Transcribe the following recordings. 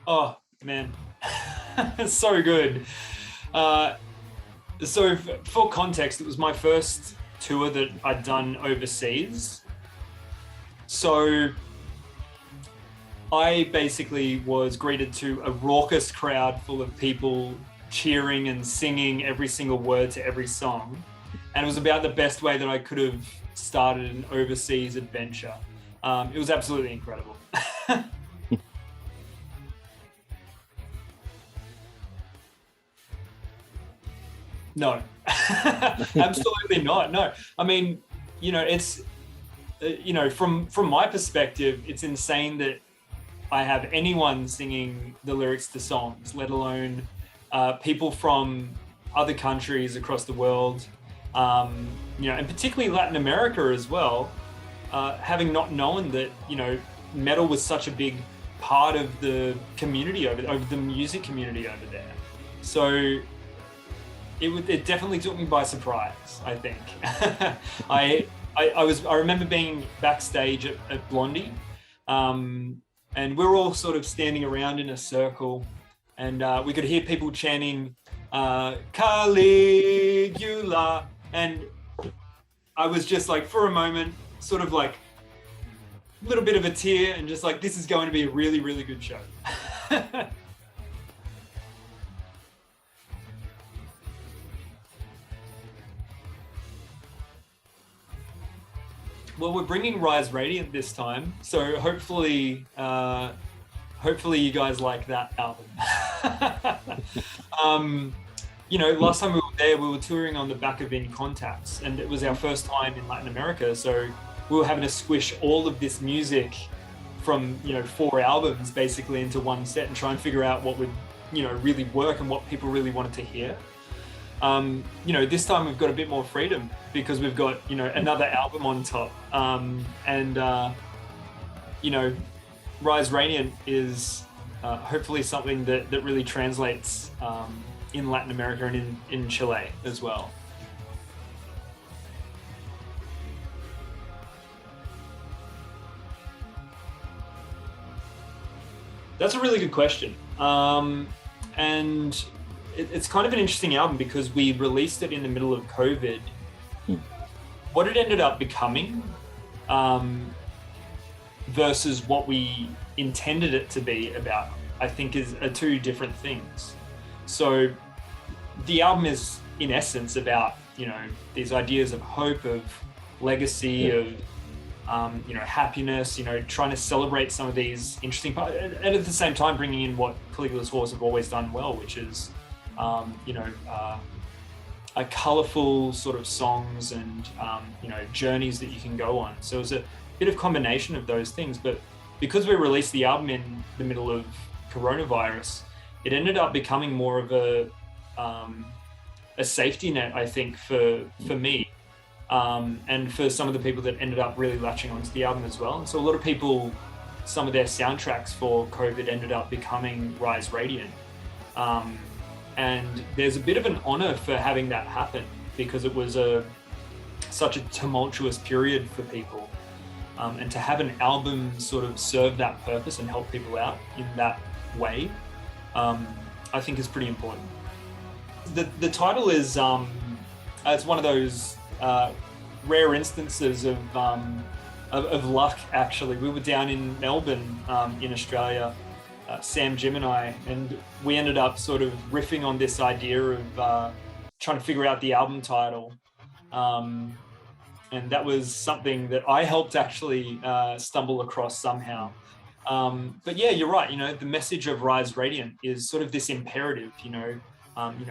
Oh man, so good. Uh, so for context, it was my first tour that I'd done overseas. So I basically was greeted to a raucous crowd full of people cheering and singing every single word to every song. And it was about the best way that I could have started an overseas adventure. It was absolutely incredible. No, absolutely not. No, I mean, it's from my perspective, it's insane that I have anyone singing the lyrics to songs, let alone people from other countries across the world, and particularly Latin America as well. Having not known that metal was such a big part of the community over the music community over there, so it definitely took me by surprise, I think. I remember being backstage at Blondie, and we're all sort of standing around in a circle, and we could hear people chanting Caligula, and I was just like, for a moment, sort of like a little bit of a tear, and just like, this is going to be a really, really good show. Well, we're bringing Rise Radiant this time, so hopefully you guys like that album. Last time we were there, we were touring on the back of In Contacts, and it was our first time in Latin America, so we were having to squish all of this music from 4 albums basically into one set and try and figure out what would really work and what people really wanted to hear. This time we've got a bit more freedom because we've got another album on top, Rise Radiant is hopefully something that really translates in Latin America and in Chile as well. That's a really good question, and it's kind of an interesting album because we released it in the middle of COVID. What it ended up becoming versus what we intended it to be about, I think, are 2 different things. So the album is in essence about these ideas of hope, of legacy, of happiness, trying to celebrate some of these interesting parts, and at the same time bringing in what Caligula's Horse have always done well, which is a colourful sort of songs and journeys that you can go on. So it was a bit of combination of those things, but because we released the album in the middle of coronavirus, it ended up becoming more of a safety net, I think, for me, and for some of the people that ended up really latching onto the album as well. And so a lot of people, some of their soundtracks for COVID ended up becoming Rise Radiant. And there's a bit of an honor for having that happen because it was such a tumultuous period for people. And to have an album sort of serve that purpose and help people out in that way, I think is pretty important. The title is, it's one of those rare instances of luck, actually. We were down in Melbourne, in Australia, Sam, Jim and I, and we ended up sort of riffing on this idea of trying to figure out the album title. And that was something that I helped actually stumble across somehow. But yeah, you're right. The message of Rise Radiant is sort of this imperative,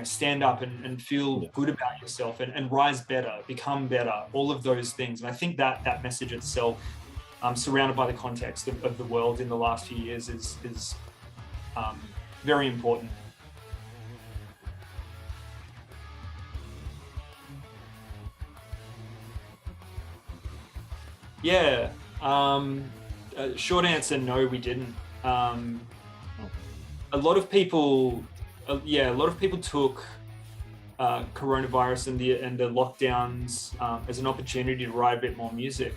stand up and feel good about yourself and rise better, become better, all of those things. And I think that message itself, surrounded by the context of the world in the last few years, is very important. Yeah. Short answer, no, we didn't. A lot of people took coronavirus and the lockdowns as an opportunity to write a bit more music.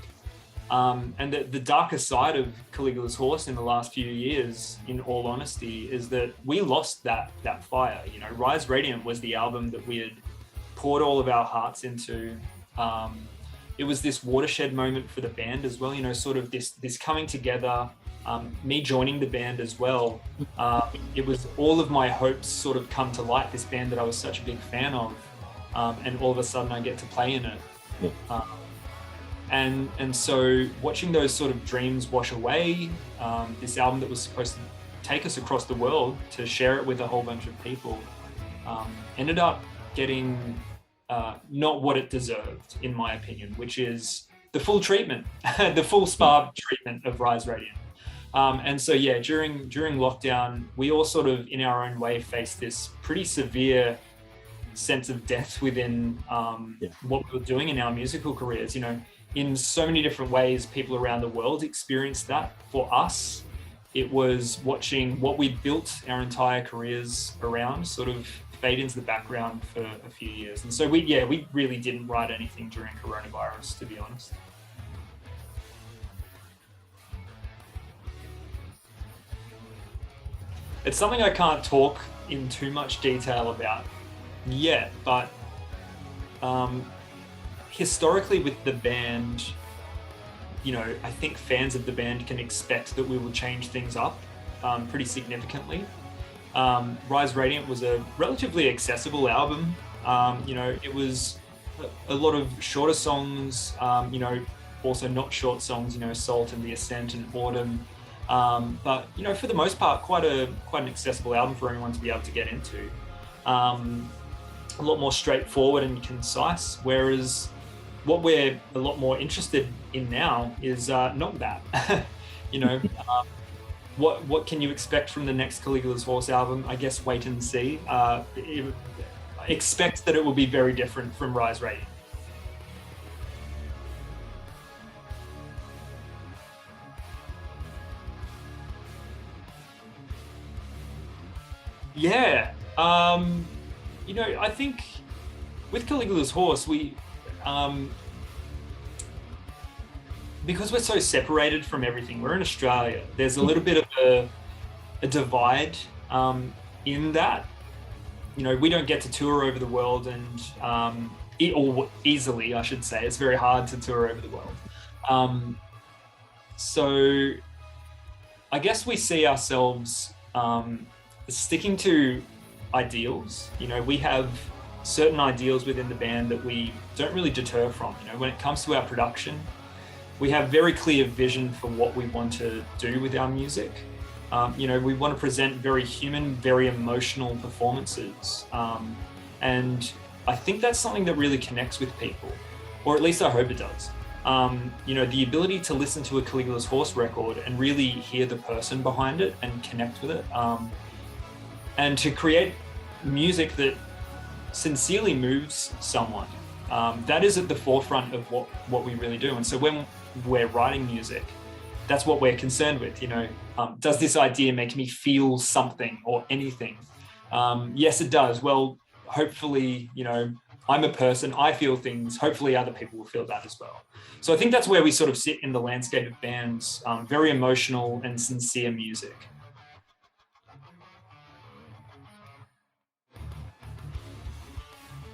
And the darker side of Caligula's Horse in the last few years, in all honesty, is that we lost that fire. You know, Rise Radiant was the album that we had poured all of our hearts into. It was this watershed moment for the band as well, you know, sort of this coming together, me joining the band as well. It was all of my hopes sort of come to light, this band that I was such a big fan of, and all of a sudden I get to play in it. Yeah. And so watching those sort of dreams wash away, this album that was supposed to take us across the world to share it with a whole bunch of people, ended up getting not what it deserved, in my opinion, which is the full treatment, the full spa treatment of Rise Radiant. And so, yeah, during lockdown, we all sort of, in our own way, faced this pretty severe sense of death within what we were doing in our musical careers. You know, in so many different ways, people around the world experienced that. For us, it was watching what we built our entire careers around sort of fade into the background for a few years. And so we really didn't write anything during coronavirus, to be honest. It's something I can't talk in too much detail about yet, but historically with the band, you know, I think fans of the band can expect that we will change things up pretty significantly. Rise Radiant was a relatively accessible album. You know, it was a lot of shorter songs, you know, also not short songs, you know, Salt and The Ascent and Autumn. But, you know, for the most part, quite an accessible album for anyone to be able to get into. A lot more straightforward and concise, whereas what we're a lot more interested in now is not that. You know, what can you expect from the next Caligula's Horse album? I guess wait and see. Expect that it will be very different from Rise Radiant. Yeah, you know, I think with Caligula's Horse, we, because we're so separated from everything, we're in Australia, there's a little bit of a divide in that. You know, we don't get to tour over the world and, or easily, I should say. It's very hard to tour over the world. So I guess we see ourselves sticking to ideals. You know, we have certain ideals within the band that we don't really deter from. You know, when it comes to our production, we have very clear vision for what we want to do with our music. You know, we want to present very human, very emotional performances. And I think that's something that really connects with people, or at least I hope it does. You know, the ability to listen to a Caligula's Horse record and really hear the person behind it and connect with it. And to create music that sincerely moves someone. That is at the forefront of what we really do. And so when we're writing music, that's what we're concerned with. You know, does this idea make me feel something or anything? Yes, it does. Well, hopefully, you know, I'm a person, I feel things, hopefully other people will feel that as well. So I think that's where we sort of sit in the landscape of bands, very emotional and sincere music.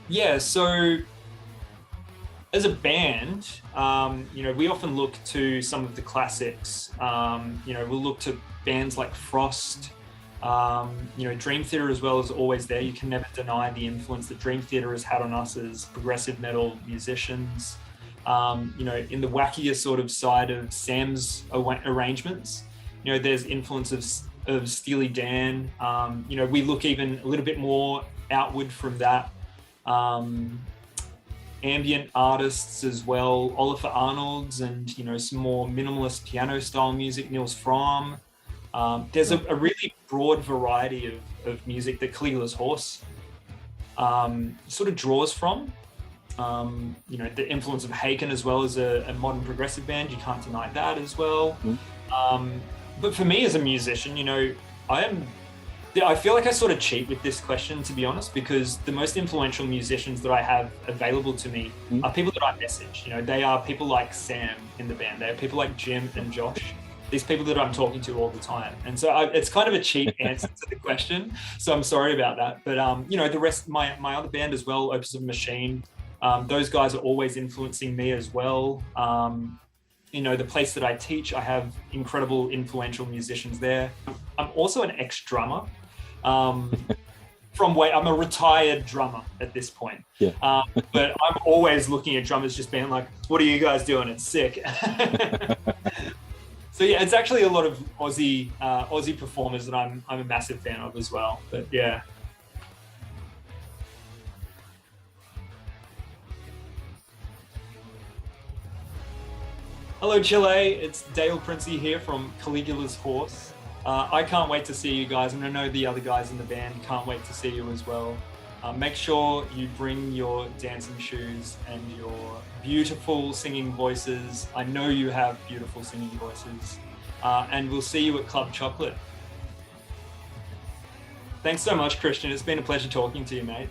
Yeah, so as a band, you know, we often look to some of the classics. You know, we'll look to bands like Frost. You know, Dream Theater as well is always there. You can never deny the influence that Dream Theater has had on us as progressive metal musicians. You know, in the wackier sort of side of Sam's arrangements, you know, there's influence of Steely Dan. You know, we look even a little bit more outward from that. Ambient artists as well, Oliver Arnolds, and, you know, some more minimalist piano style music, Nils Fromm. There's a really broad variety of music that Caligula's Horse sort of draws from. You know, the influence of Haken as well as a modern progressive band, you can't deny that as well. But for me as a musician, you know, I am Yeah, I feel like I sort of cheat with this question, to be honest, because the most influential musicians that I have available to me are people that I message. You know, they are people like Sam in the band. They are people like Jim and Josh. These people that I'm talking to all the time. And so it's kind of a cheap answer to the question. So I'm sorry about that. But, you know, the rest, my other band as well, Opus of Machine, those guys are always influencing me as well. You know, the place that I teach, I have incredible influential musicians there. I'm also an ex-drummer. I'm a retired drummer at this point. Yeah. But I'm always looking at drummers just being like, what are you guys doing? It's sick. So yeah, it's actually a lot of Aussie performers that I'm a massive fan of as well. But yeah. Hello Chile, it's Dale Prinsse here from Caligula's Horse. I can't wait to see you guys, and I know the other guys in the band can't wait to see you as well. Make sure you bring your dancing shoes and your beautiful singing voices. I know you have beautiful singing voices. And we'll see you at Club Chocolate. Thanks so much, Christian. It's been a pleasure talking to you, mate.